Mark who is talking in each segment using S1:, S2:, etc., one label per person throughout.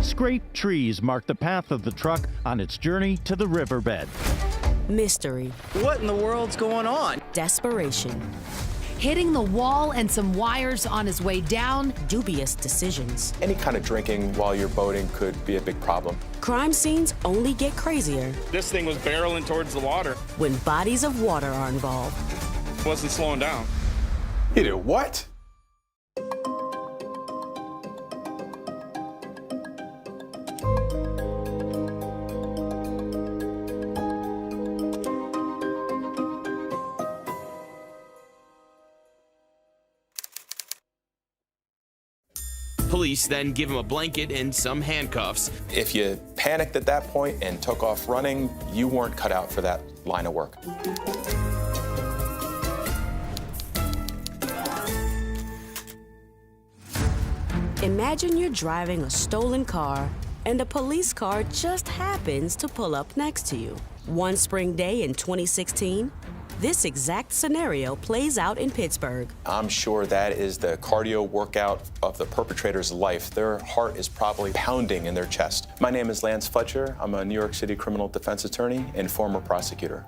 S1: Scraped trees mark the path of the truck on its journey to the riverbed.
S2: Mystery.
S3: What in the world's going on?
S2: Desperation.
S4: Hitting the wall and some wires on his way down.
S2: Dubious decisions.
S5: Any kind of drinking while you're boating could be a big problem.
S2: Crime scenes only get crazier.
S6: This thing was barreling towards the water.
S2: When bodies of water are involved.
S6: Wasn't slowing down.
S7: You did what?
S8: Police then give him a blanket and some handcuffs.
S5: If you panicked at that point and took off running, you weren't cut out for that line of work.
S2: Imagine you're driving a stolen car and a police car just happens to pull up next to you. One spring day in 2016, this exact scenario plays out in Pittsburgh.
S5: I'm sure that is the cardio workout of the perpetrator's life. Their heart is probably pounding in their chest. My name is Lance Fletcher. I'm a New York City criminal defense attorney and former prosecutor.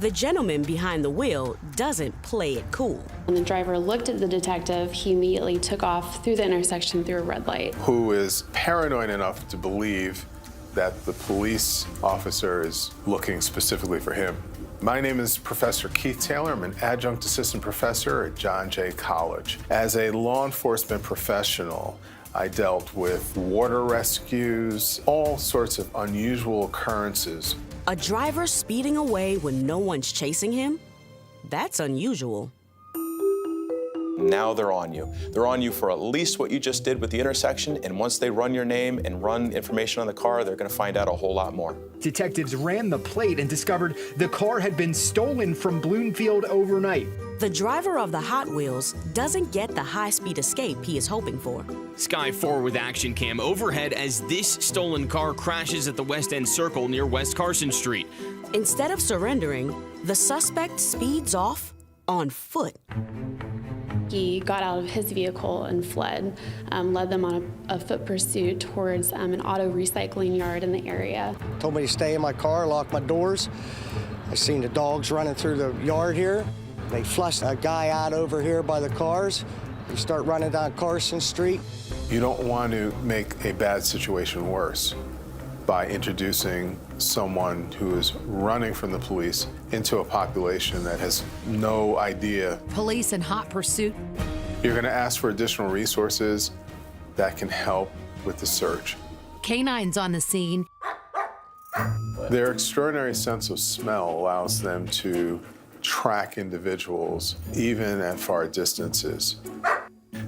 S2: The gentleman behind the wheel doesn't play it cool.
S9: When the driver looked at the detective, he immediately took off through the intersection through a red light.
S7: Who is paranoid enough to believe that the police officer is looking specifically for him. My name is Professor Keith Taylor. I'm an adjunct assistant professor at John Jay College. As a law enforcement professional, I dealt with water rescues, all sorts of unusual occurrences.
S2: A driver speeding away when no one's chasing him? That's unusual.
S5: Now they're on you. They're on you for at least what you just did with the intersection, and once they run your name and run information on the car, they're gonna find out a whole lot more.
S10: Detectives ran the plate and discovered the car had been stolen from Bloomfield overnight.
S2: The driver of the Hot Wheels doesn't get the high-speed escape he is hoping for.
S8: Sky 4 with action cam overhead as this stolen car crashes at the West End Circle near West Carson Street.
S2: Instead of surrendering, the suspect speeds off on foot.
S9: He got out of his vehicle and fled, led them on a foot pursuit towards an auto recycling yard in the area.
S11: Told me to stay in my car, lock my doors. I seen the dogs running through the yard here. They flushed a guy out over here by the cars. They start running down Carson Street.
S7: You don't want to make a bad situation worse by introducing someone who is running from the police into a population that has no idea.
S4: Police in hot pursuit.
S7: You're going to ask for additional resources that can help with the search.
S4: Canines on the scene.
S7: Their extraordinary sense of smell allows them to track individuals even at far distances.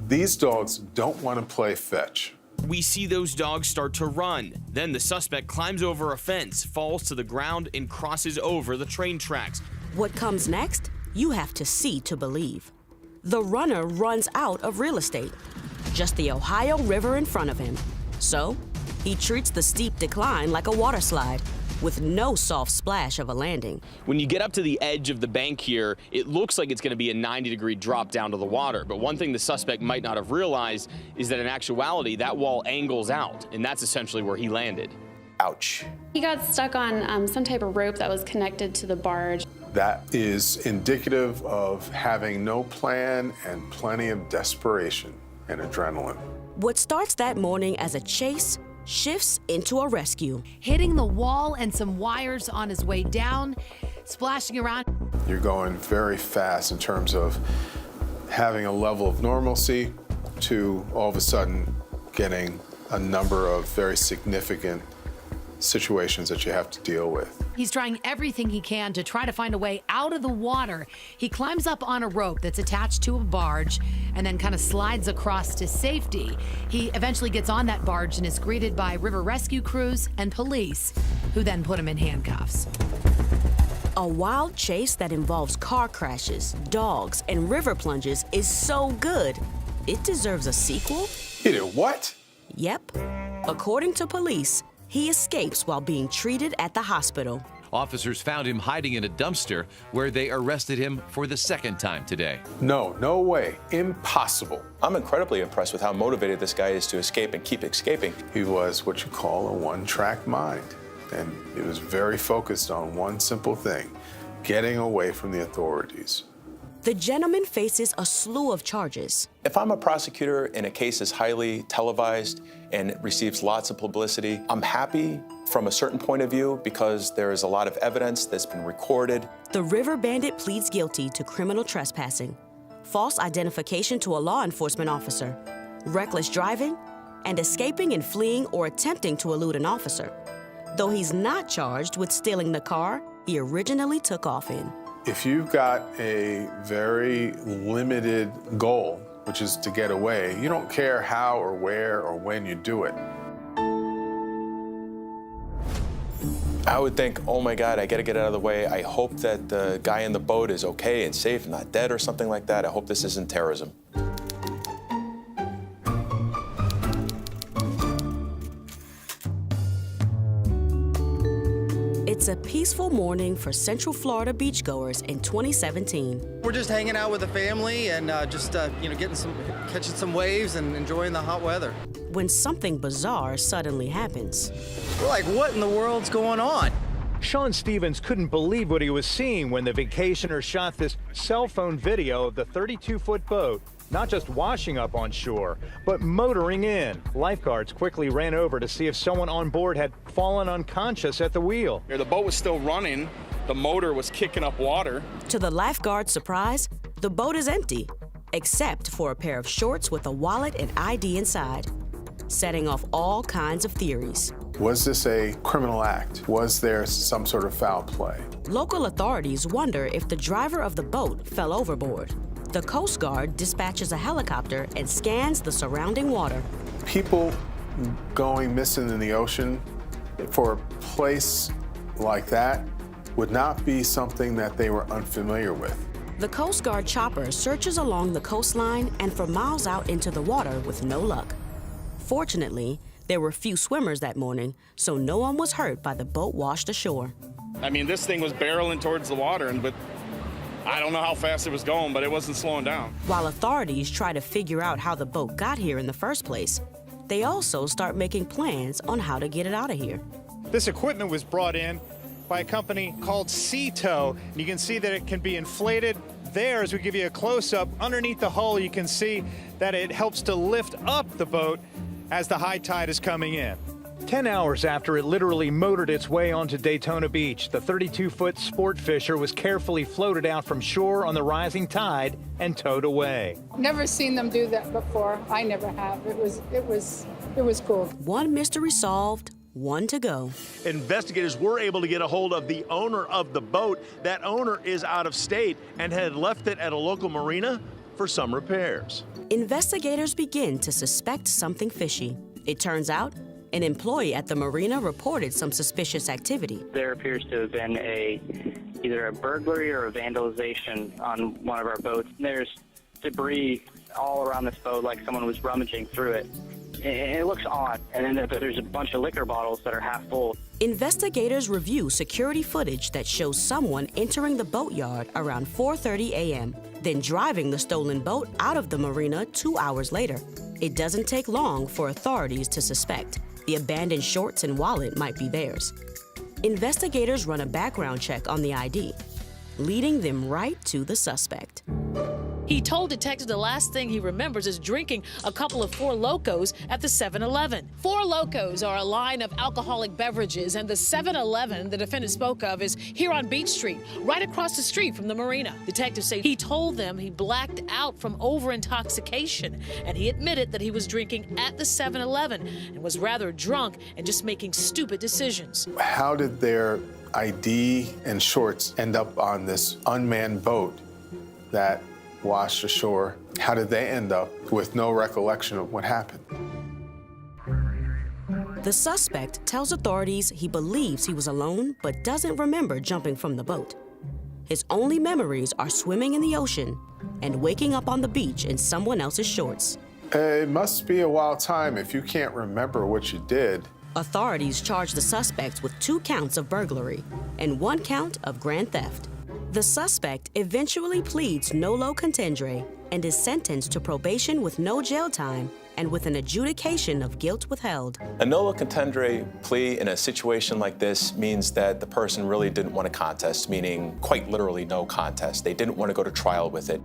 S7: These dogs don't want to play fetch.
S8: We see those dogs start to run. Then the suspect climbs over a fence, falls to the ground, and crosses over the train tracks.
S2: What comes next, you have to see to believe. The runner runs out of real estate, just the Ohio River in front of him. So, he treats the steep decline like a water slide, with no soft splash of a landing.
S8: When you get up to the edge of the bank here, it looks like it's going to be a 90-degree drop down to the water. But one thing the suspect might not have realized is that in actuality, that wall angles out, and that's essentially where he landed.
S5: Ouch.
S9: He got stuck on some type of rope that was connected to the barge.
S7: That is indicative of having no plan and plenty of desperation and adrenaline.
S2: What starts that morning as a chase shifts into a rescue.
S4: Hitting the wall and some wires on his way down, splashing around.
S7: You're going very fast in terms of having a level of normalcy to all of a sudden getting a number of very significant situations that you have to deal with.
S4: He's trying everything he can to try to find a way out of the water. He climbs up on a rope that's attached to a barge and then kind of slides across to safety. He eventually gets on that barge and is greeted by river rescue crews and police, who then put him in handcuffs.
S2: A wild chase that involves car crashes, dogs, and river plunges is so good, it deserves a sequel?
S7: You did what?
S2: Yep. According to police, he escapes while being treated at the hospital.
S12: Officers found him hiding in a dumpster where they arrested him for the second time today.
S7: No way. Impossible.
S5: I'm incredibly impressed with how motivated this guy is to escape and keep escaping.
S7: He was what you call a one-track mind, and he was very focused on one simple thing: getting away from the authorities.
S2: The gentleman faces a slew of charges.
S5: If I'm a prosecutor and a case is highly televised and it receives lots of publicity, I'm happy from a certain point of view because there is a lot of evidence that's been recorded.
S2: The River Bandit pleads guilty to criminal trespassing, false identification to a law enforcement officer, reckless driving, and escaping and fleeing or attempting to elude an officer. Though he's not charged with stealing the car he originally took off in.
S7: If you've got a very limited goal, which is to get away, you don't care how or where or when you do it.
S5: I would think, oh my God, I gotta get out of the way. I hope that the guy in the boat is okay and safe, not dead or something like that. I hope this isn't terrorism.
S2: It's a peaceful morning for Central Florida beachgoers in 2017.
S3: We're just hanging out with the family and catching some waves and enjoying the hot weather.
S2: When something bizarre suddenly happens.
S3: We're like, what in the world's going on?
S10: Sean Stevens couldn't believe what he was seeing when the vacationer shot this cell phone video of the 32-foot boat, not just washing up on shore, but motoring in. Lifeguards quickly ran over to see if someone on board had fallen unconscious at the wheel.
S6: The boat was still running. The motor was kicking up water.
S2: To the lifeguard's surprise, the boat is empty, except for a pair of shorts with a wallet and ID inside, setting off all kinds of theories.
S7: Was this a criminal act? Was there some sort of foul play?
S2: Local authorities wonder if the driver of the boat fell overboard. The Coast Guard dispatches a helicopter and scans the surrounding water.
S7: People going missing in the ocean for a place like that would not be something that they were unfamiliar with.
S2: The Coast Guard chopper searches along the coastline and for miles out into the water with no luck. Fortunately, there were few swimmers that morning, so no one was hurt by the boat washed ashore.
S6: I mean, this thing was barreling towards the water, but I don't know how fast it was going, but it wasn't slowing down.
S2: While authorities try to figure out how the boat got here in the first place, they also start making plans on how to get it out of here.
S13: This equipment was brought in by a company called Sea Tow, and you can see that it can be inflated. There, as we give you a close-up, underneath the hull, you can see that it helps to lift up the boat as the high tide is coming in.
S10: 10 hours after it literally motored its way onto Daytona Beach, the 32-foot sport fisher was carefully floated out from shore on the rising tide and towed away.
S14: Never seen them do that before. I never have. It was cool.
S2: One mystery solved, one to go.
S15: Investigators were able to get a hold of the owner of the boat. That owner is out of state and had left it at a local marina for some repairs.
S2: Investigators begin to suspect something fishy. It turns out an employee at the marina reported some suspicious activity.
S16: There appears to have been either a burglary or a vandalization on one of our boats. There's debris all around this boat, like someone was rummaging through it. It looks odd. And then there's a bunch of liquor bottles that are half full.
S2: Investigators review security footage that shows someone entering the boatyard around 4:30 a.m., then driving the stolen boat out of the marina 2 hours later. It doesn't take long for authorities to suspect the abandoned shorts and wallet might be theirs. Investigators run a background check on the ID, leading them right to the suspect.
S17: He told detectives the last thing he remembers is drinking a couple of Four Locos at the 7-Eleven. Four Locos are a line of alcoholic beverages, and the 7-Eleven the defendant spoke of is here on Beach Street, right across the street from the marina. Detectives say he told them he blacked out from over-intoxication, and he admitted that he was drinking at the 7-Eleven and was rather drunk and just making stupid decisions.
S7: How did their ID and shorts end up on this unmanned boat that washed ashore? How did they end up with no recollection of what happened?
S2: The suspect tells authorities he believes he was alone but doesn't remember jumping from the boat. His only memories are swimming in the ocean and waking up on the beach in someone else's shorts.
S7: It must be a wild time if you can't remember what you did
S2: Authorities charge the suspects with 2 counts of burglary and 1 count of grand theft. The suspect eventually pleads nolo contendere and is sentenced to probation with no jail time and with an adjudication of guilt withheld.
S5: A nolo contendere plea in a situation like this means that the person really didn't want a contest, meaning quite literally no contest. They didn't want to go to trial with it.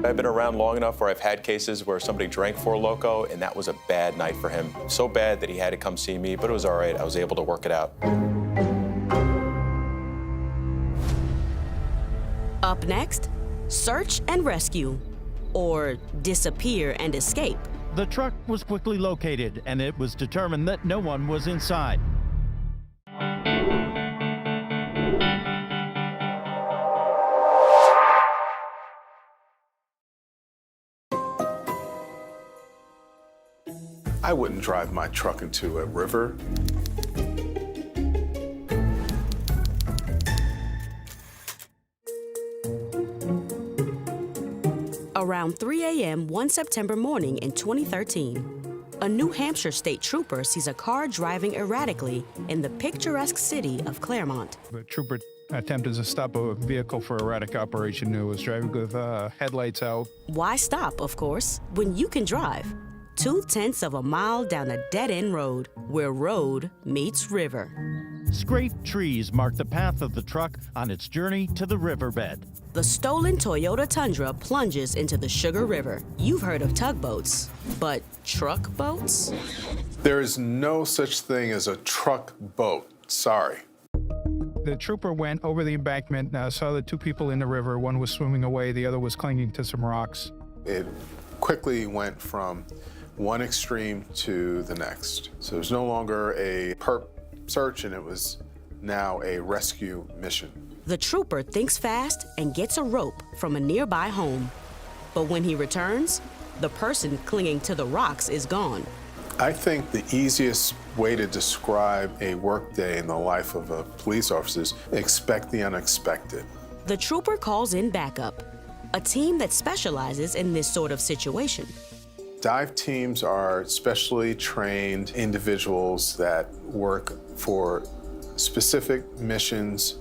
S5: I've been around long enough where I've had cases where somebody drank 4 Loko, and that was a bad night for him. So bad that he had to come see me, but it was all right. I was able to work it out.
S2: Up next, search and rescue, or disappear and escape.
S1: The truck was quickly located, and it was determined that no one was inside.
S7: I wouldn't drive my truck into a river.
S2: Around 3 a.m. one September morning in 2013, a New Hampshire state trooper sees a car driving erratically in the picturesque city of Claremont.
S18: The trooper attempted to stop a vehicle for erratic operation. It was driving with headlights out.
S2: Why stop, of course, when you can drive 0.2 of a mile down a dead-end road where road meets river?
S1: Scraped trees mark the path of the truck on its journey to the riverbed.
S2: The stolen Toyota Tundra plunges into the Sugar River. You've heard of tugboats, but truck boats?
S7: There is no such thing as a truck boat. Sorry.
S18: The trooper went over the embankment, saw the 2 people in the river. One was swimming away, the other was clinging to some rocks.
S7: It quickly went from one extreme to the next. So it was no longer a perp search, and it was now a rescue mission.
S2: The trooper thinks fast and gets a rope from a nearby home. But when he returns, the person clinging to the rocks is gone.
S7: I think the easiest way to describe a workday in the life of a police officer is expect the unexpected.
S2: The trooper calls in backup, a team that specializes in this sort of situation.
S7: Dive teams are specially trained individuals that work for specific missions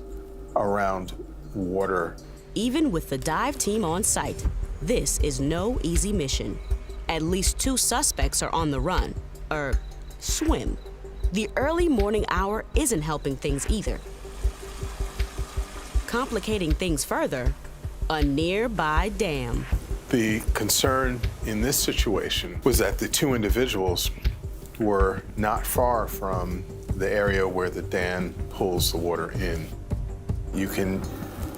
S7: around water.
S2: Even with the dive team on site, this is no easy mission. At least 2 suspects are on the run, or swim. The early morning hour isn't helping things either. Complicating things further, a nearby dam.
S7: The concern in this situation was that the 2 individuals were not far from the area where the dam pulls the water in. You can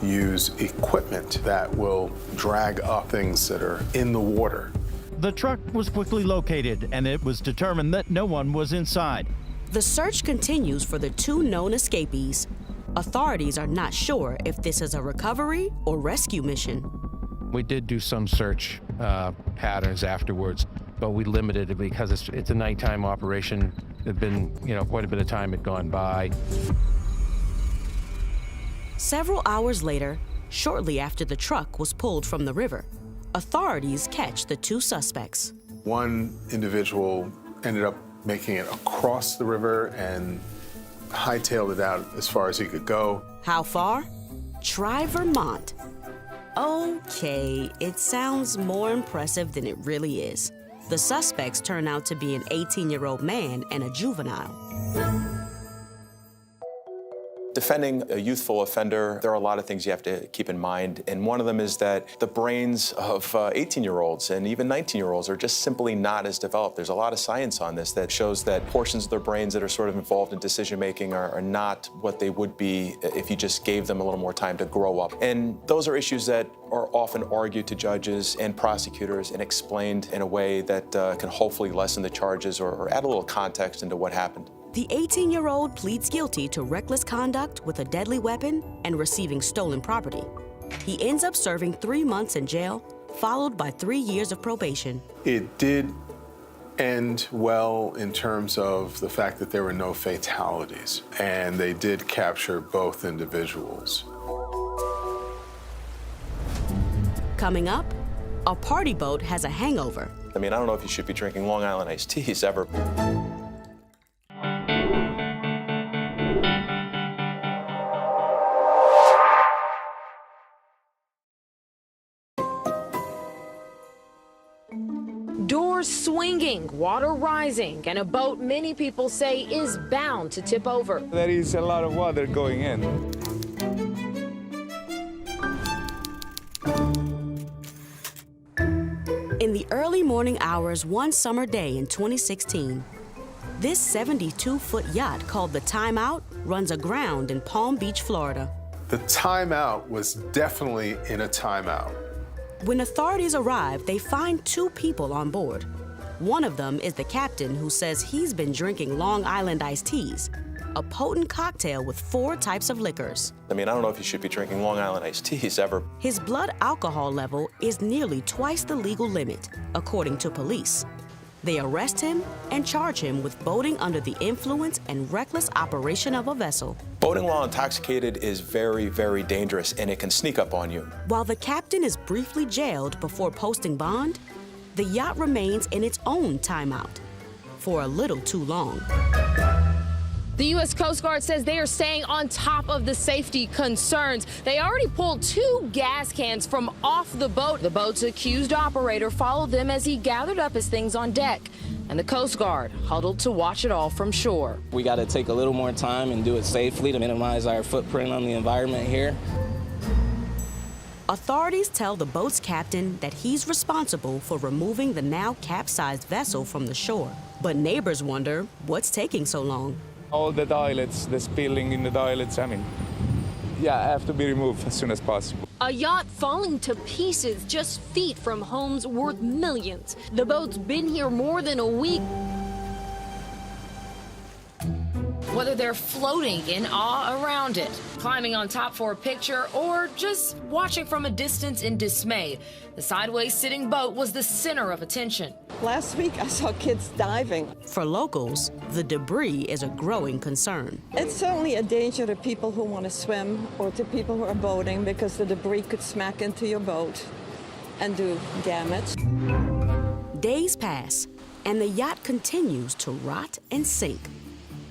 S7: use equipment that will drag up things that are in the water.
S1: The truck was quickly located, and it was determined that no one was inside.
S2: The search continues for the 2 known escapees. Authorities are not sure if this is a recovery or rescue mission.
S19: We did do some search patterns afterwards, but we limited it because it's a nighttime operation. There'd been, quite a bit of time had gone by.
S2: Several hours later, shortly after the truck was pulled from the river, authorities catch the 2 suspects.
S7: One individual ended up making it across the river and hightailed it out as far as he could go.
S2: How far? Try Vermont. Okay, it sounds more impressive than it really is. The suspects turn out to be an 18-year-old man and a juvenile.
S5: Defending a youthful offender, there are a lot of things you have to keep in mind, and one of them is that the brains of 18-year-olds and even 19-year-olds are just simply not as developed. There's a lot of science on this that shows that portions of their brains that are sort of involved in decision-making are not what they would be if you just gave them a little more time to grow up. And those are issues that are often argued to judges and prosecutors and explained in a way that can hopefully lessen the charges or add a little context into what happened.
S2: The 18-year-old pleads guilty to reckless conduct with a deadly weapon and receiving stolen property. He ends up serving 3 months in jail, followed by 3 years of probation.
S7: It did end well in terms of the fact that there were no fatalities, and they did capture both individuals.
S2: Coming up, a party boat has a hangover.
S5: I mean, I don't know if you should be drinking Long Island iced teas ever.
S20: Doors swinging, water rising, and a boat many people say is bound to tip over.
S21: There is a lot of water going in.
S2: In the early morning hours one summer day in 2016, this 72-foot yacht called the Timeout runs aground in Palm Beach, Florida.
S7: The Timeout was definitely in a timeout.
S2: When authorities arrive, they find two people on board. One of them is the captain, who says he's been drinking Long Island iced teas, a potent cocktail with 4 types of liquors.
S5: I mean, I don't know if you should be drinking Long Island iced teas ever.
S2: His blood alcohol level is nearly twice the legal limit, according to police. They arrest him and charge him with boating under the influence and reckless operation of a vessel.
S5: Boating while intoxicated is very, very dangerous, and it can sneak up on you.
S2: While the captain is briefly jailed before posting bond, the yacht remains in its own timeout for a little too long.
S20: The U.S. Coast Guard says they are staying on top of the safety concerns. They already pulled 2 gas cans from off the boat. The boat's accused operator followed them as he gathered up his things on deck. And the Coast Guard huddled to watch it all from shore.
S22: We got to take a little more time and do it safely to minimize our footprint on the environment here.
S2: Authorities tell the boat's captain that he's responsible for removing the now capsized vessel from the shore. But neighbors wonder what's taking so long.
S21: All the toilets, the spilling in the toilets, I mean, yeah, have to be removed as soon as possible.
S20: A yacht falling to pieces just feet from homes worth millions. The boat's been here more than a week. Whether they're floating in awe around it, climbing on top for a picture, or just watching from a distance in dismay, the sideways sitting boat was the center of attention.
S23: Last week, I saw kids diving.
S2: For locals, the debris is a growing concern.
S23: It's certainly a danger to people who want to swim or to people who are boating, because the debris could smack into your boat and do damage.
S2: Days pass, and the yacht continues to rot and sink.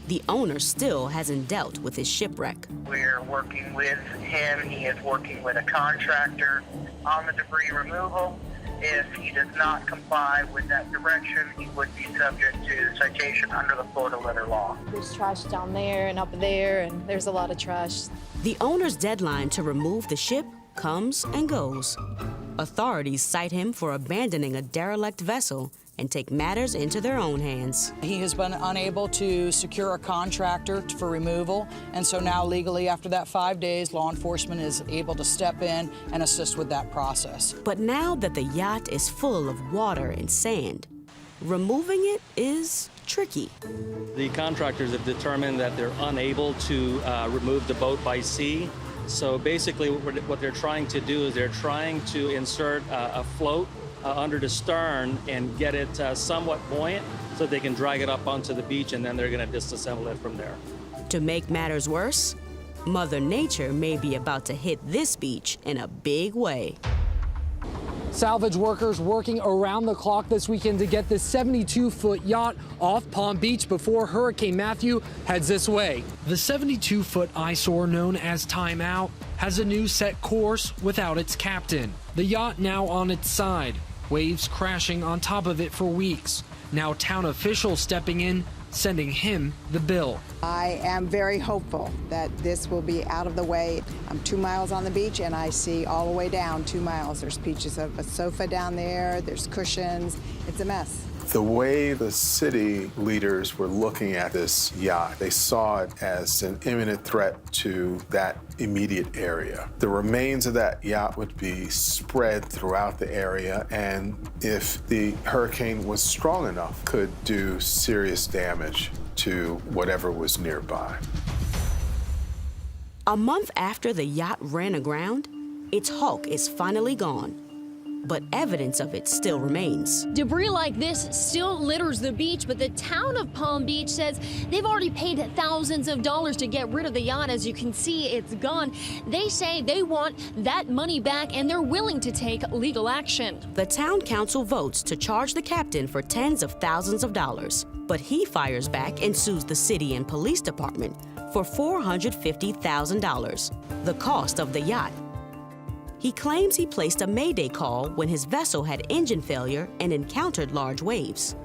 S2: The owner still hasn't dealt with his shipwreck.
S24: We're working with him. He is working with a contractor on the debris removal. If he does not comply with that direction, he would be subject to citation under the Florida litter law.
S25: There's trash down there and up there, and there's a lot of trash.
S2: The owner's deadline to remove the ship comes and goes. Authorities cite him for abandoning a derelict vessel and take matters into their own hands.
S26: He has been unable to secure a contractor for removal, and so now legally after that 5 days, law enforcement is able to step in and assist with that process.
S2: But now that the yacht is full of water and sand, removing it is tricky.
S27: The contractors have determined that they're unable to remove the boat by sea. So basically what they're trying to do is they're trying to insert a float under the stern and get it somewhat buoyant so they can drag it up onto the beach, and then they're going to disassemble it from there.
S2: To make matters worse, Mother Nature may be about to hit this beach in a big way.
S28: Salvage workers working around the clock this weekend to get this 72-foot yacht off Palm Beach before Hurricane Matthew heads this way. The 72-foot eyesore known as Timeout has a new set course without its captain. The yacht now on its side, waves crashing on top of it for weeks. Now town officials stepping in, sending him the bill.
S29: I am very hopeful that this will be out of the way. I'm 2 miles on the beach and I see all the way down 2 miles. There's pieces of a sofa down there, there's cushions. It's a mess.
S7: The way the city leaders were looking at this yacht, they saw it as an imminent threat to that immediate area. The remains of that yacht would be spread throughout the area, and if the hurricane was strong enough, could do serious damage to whatever was nearby.
S2: A month after the yacht ran aground, its hulk is finally gone. But evidence of it still remains.
S20: Debris like this still litters the beach, but the town of Palm Beach says they've already paid thousands of dollars to get rid of the yacht. As you can see, it's gone. They say they want that money back, and they're willing to take legal action.
S2: The town council votes to charge the captain for tens of thousands of dollars, but he fires back and sues the city and police department for $450,000, the cost of the yacht. He claims he placed a mayday call when his vessel had engine failure and encountered large waves.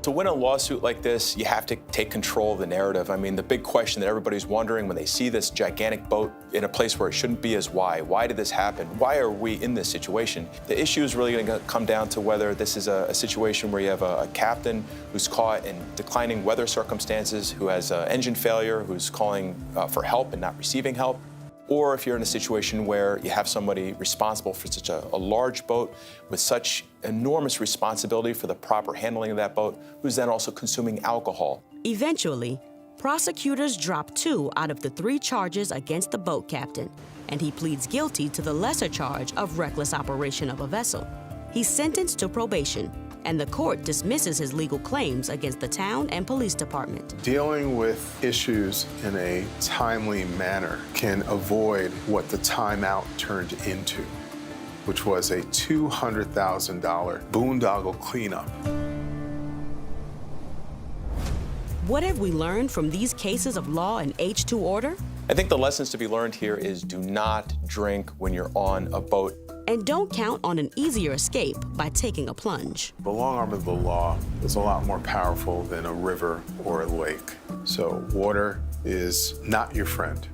S5: To win a lawsuit like this, you have to take control of the narrative. I mean, the big question that everybody's wondering when they see this gigantic boat in a place where it shouldn't be is why? Why did this happen? Why are we in this situation? The issue is really going to come down to whether this is a situation where you have a captain who's caught in declining weather circumstances, who has engine failure, who's calling for help and not receiving help, or if you're in a situation where you have somebody responsible for such a large boat with such enormous responsibility for the proper handling of that boat, who's then also consuming alcohol.
S2: Eventually, prosecutors drop 2 out of the 3 charges against the boat captain, and he pleads guilty to the lesser charge of reckless operation of a vessel. He's sentenced to probation, and the court dismisses his legal claims against the town and police department.
S7: Dealing with issues in a timely manner can avoid what the timeout turned into, which was a $200,000 boondoggle cleanup.
S2: What have we learned from these cases of law and H2Order?
S5: I think the lessons to be learned here is do not drink when you're on a boat.
S2: And don't count on an easier escape by taking a plunge.
S7: The long arm of the law is a lot more powerful than a river or a lake. So water is not your friend.